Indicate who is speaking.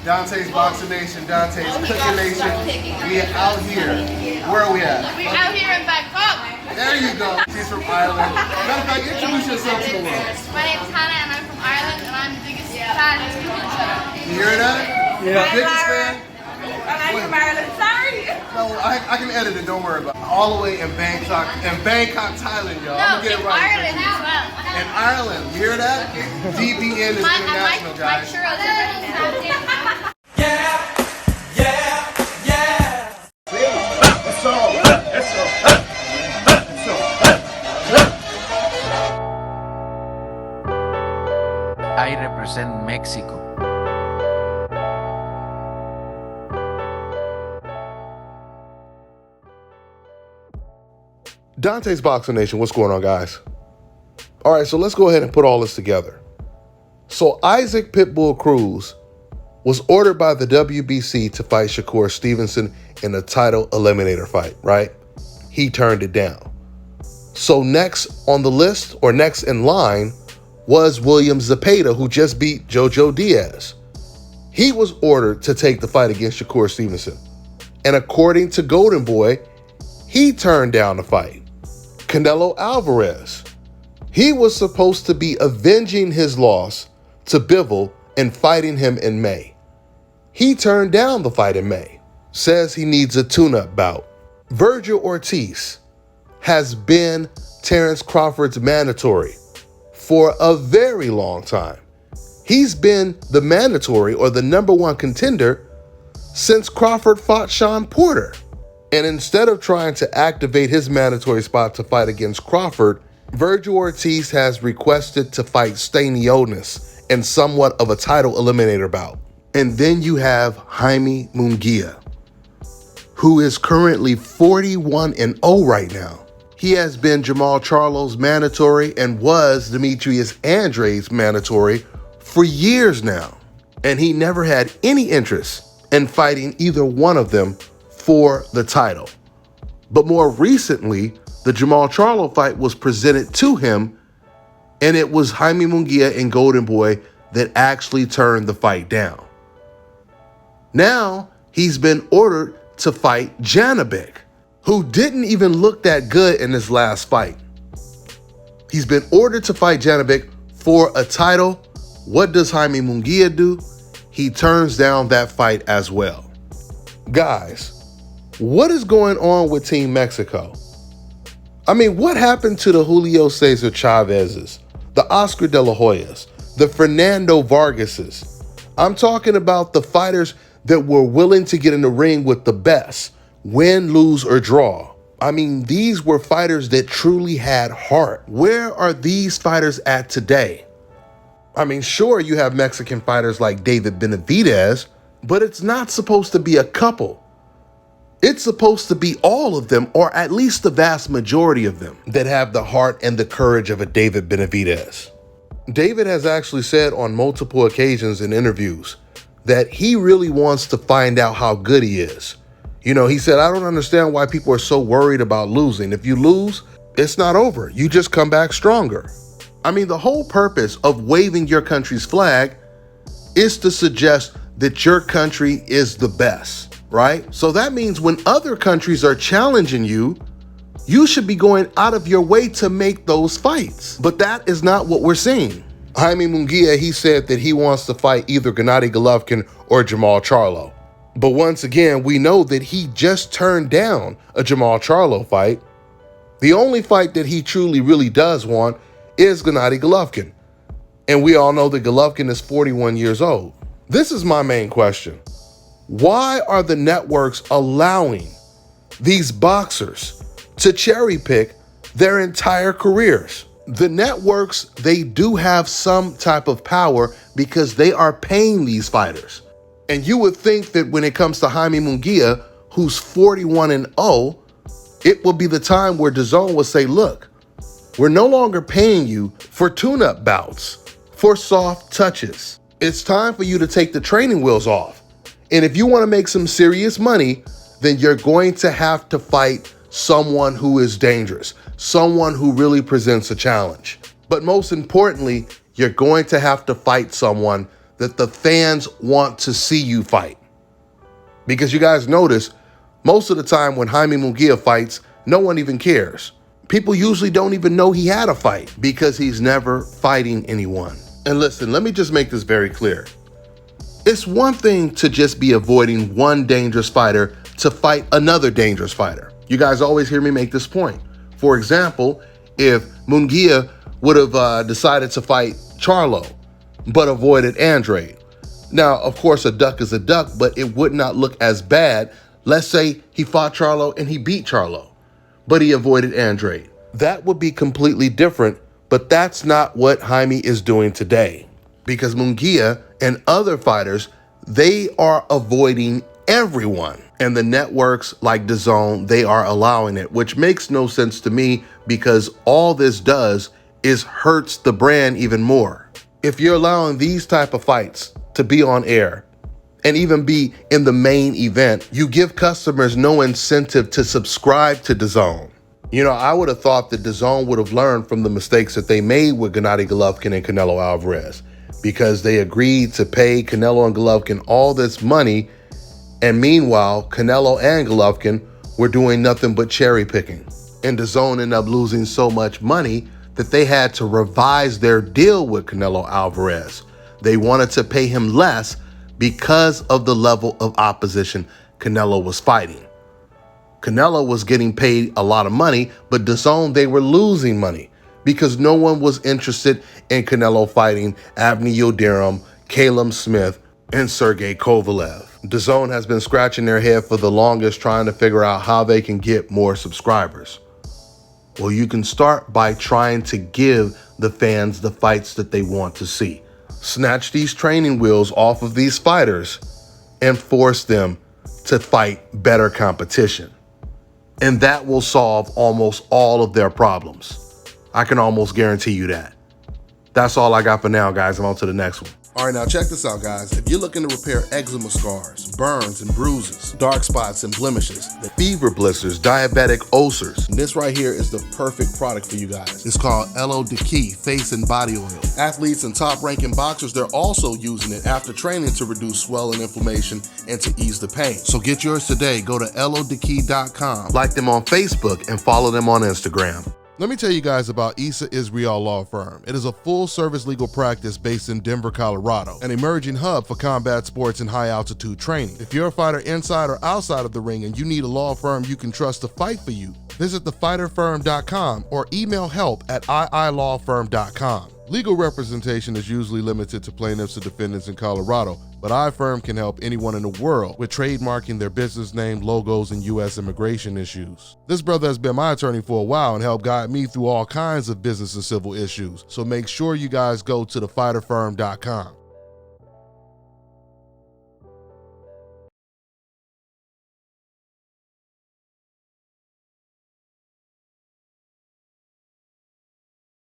Speaker 1: Dante's Boxing Nation, Dante's Cooking Nation. We are out here. Where are we at?
Speaker 2: We're out here in Bangkok.
Speaker 1: There you go. She's from Ireland. Matter of fact, introduce yourself to the world.
Speaker 2: My name's Hannah and I'm from Ireland and I'm the biggest fan of cooking show.
Speaker 1: You hear that?
Speaker 3: Yeah.
Speaker 1: Biggest fan?
Speaker 3: And I'm from Ireland. Sorry.
Speaker 1: No, I can edit it, don't worry about it. All the way in Bangkok, Thailand, y'all. I'm
Speaker 2: No,
Speaker 1: gonna get
Speaker 2: in
Speaker 1: it right.
Speaker 2: Ireland as well.
Speaker 1: In Ireland, you hear that? DBN is international,
Speaker 2: My
Speaker 1: guys.
Speaker 2: churros are ready now.
Speaker 4: I represent Mexico.
Speaker 1: Dante's Boxing Nation, what's going on, guys? All right, so let's go ahead and put all this together. So Isaac Pitbull Cruz was ordered by the WBC to fight Shakur Stevenson in a title eliminator fight, right? He turned it down. So next on the list, or next in line, was William Zepeda, who just beat Jojo Diaz. He was ordered to take the fight against Shakur Stevenson. And according to Golden Boy, he turned down the fight. Canelo Alvarez, he was supposed to be avenging his loss to Bivol and fighting him in May. He turned down the fight in May, says he needs a tune-up bout. Virgil Ortiz has been Terence Crawford's mandatory for a very long time. He's been the mandatory, or the number one contender, since Crawford fought Sean Porter. And instead of trying to activate his mandatory spot to fight against Crawford, Virgil Ortiz has requested to fight Stanionis in somewhat of a title eliminator bout. And then you have Jaime Munguia, who is currently 41-0 right now. He has been Jamal Charlo's mandatory and was Demetrius Andre's mandatory for years now. And he never had any interest in fighting either one of them for the title. But more recently, the Jamal Charlo fight was presented to him, and it was Jaime Munguia and Golden Boy that actually turned the fight down. Now, he's been ordered to fight Janabek, who didn't even look that good in his last fight. He's been ordered to fight Janabek for a title. What does Jaime Munguia do? He turns down that fight as well. Guys, what is going on with Team Mexico? I mean, what happened to the Julio Cesar Chavezes, the Oscar De La Hoyas, the Fernando Vargases? I'm talking about the fighters that were willing to get in the ring with the best, win, lose, or draw. I mean, these were fighters that truly had heart. Where are these fighters at today? I mean, sure, you have Mexican fighters like David Benavidez, but it's not supposed to be a couple. It's supposed to be all of them, or at least the vast majority of them, that have the heart and the courage of a David Benavidez. David has actually said on multiple occasions in interviews that he really wants to find out how good he is. You know, he said, I don't understand why people are so worried about losing. If you lose, it's not over. You just come back stronger. I mean, the whole purpose of waving your country's flag is to suggest that your country is the best. Right? So that means when other countries are challenging you, you should be going out of your way to make those fights. But that is not what we're seeing. Jaime Munguia, he said that he wants to fight either Gennady Golovkin or Jamal Charlo. But once again, we know that he just turned down a Jamal Charlo fight. The only fight that he truly really does want is Gennady Golovkin. And we all know that Golovkin is 41 years old. This is my main question. Why are the networks allowing these boxers to cherry pick their entire careers? The networks, they do have some type of power because they are paying these fighters. And you would think that when it comes to Jaime Munguia, who's 41-0, it will be the time where DAZN will say, look, we're no longer paying you for tune-up bouts, for soft touches. It's time for you to take the training wheels off. And if you want to make some serious money, then you're going to have to fight someone who is dangerous, someone who really presents a challenge. But most importantly, you're going to have to fight someone that the fans want to see you fight. Because you guys notice, most of the time when Jaime Munguia fights, no one even cares. People usually don't even know he had a fight because he's never fighting anyone. And listen, let me just make this very clear. It's one thing to just be avoiding one dangerous fighter to fight another dangerous fighter. You guys always hear me make this point. For example, if Munguia would have decided to fight Charlo, but avoided Andrade. Now, of course, a duck is a duck, but it would not look as bad. Let's say he fought Charlo and he beat Charlo, but he avoided Andrade. That would be completely different, but that's not what Jaime is doing today. Because Munguia and other fighters, they are avoiding everyone. And the networks like DAZN, they are allowing it, which makes no sense to me because all this does is hurts the brand even more. If you're allowing these type of fights to be on air and even be in the main event, you give customers no incentive to subscribe to DAZN. You know, I would have thought that DAZN would have learned from the mistakes that they made with Gennady Golovkin and Canelo Alvarez, because they agreed to pay Canelo and Golovkin all this money, and meanwhile, Canelo and Golovkin were doing nothing but cherry picking. And DAZN ended up losing so much money that they had to revise their deal with Canelo Alvarez. They wanted to pay him less because of the level of opposition Canelo was fighting. Canelo was getting paid a lot of money, but DAZN, they were losing money because no one was interested in Canelo fighting Avni Yildirim, Caleb Smith, and Sergey Kovalev. DAZN has been scratching their head for the longest trying to figure out how they can get more subscribers. Well, you can start by trying to give the fans the fights that they want to see. Snatch these training wheels off of these fighters and force them to fight better competition. And that will solve almost all of their problems. I can almost guarantee you that. That's all I got for now, guys. I'm on to the next one. All right, now check this out, guys. If you're looking to repair eczema scars, burns and bruises, dark spots and blemishes, the fever blisters, diabetic ulcers, this right here is the perfect product for you guys. It's called Elo Diki Face and Body Oil. Athletes and top-ranking boxers, they're also using it after training to reduce swelling, inflammation, and to ease the pain. So get yours today. Go to elodiki.com, like them on Facebook, and follow them on Instagram. Let me tell you guys about Issa Israel Law Firm. It is a full-service legal practice based in Denver, Colorado, an emerging hub for combat sports and high-altitude training. If you're a fighter inside or outside of the ring and you need a law firm you can trust to fight for you, visit thefighterfirm.com or email help@iilawfirm.com. Legal representation is usually limited to plaintiffs or defendants in Colorado, but iFirm can help anyone in the world with trademarking their business name, logos, and U.S. immigration issues. This brother has been my attorney for a while and helped guide me through all kinds of business and civil issues, so make sure you guys go to thefighterfirm.com.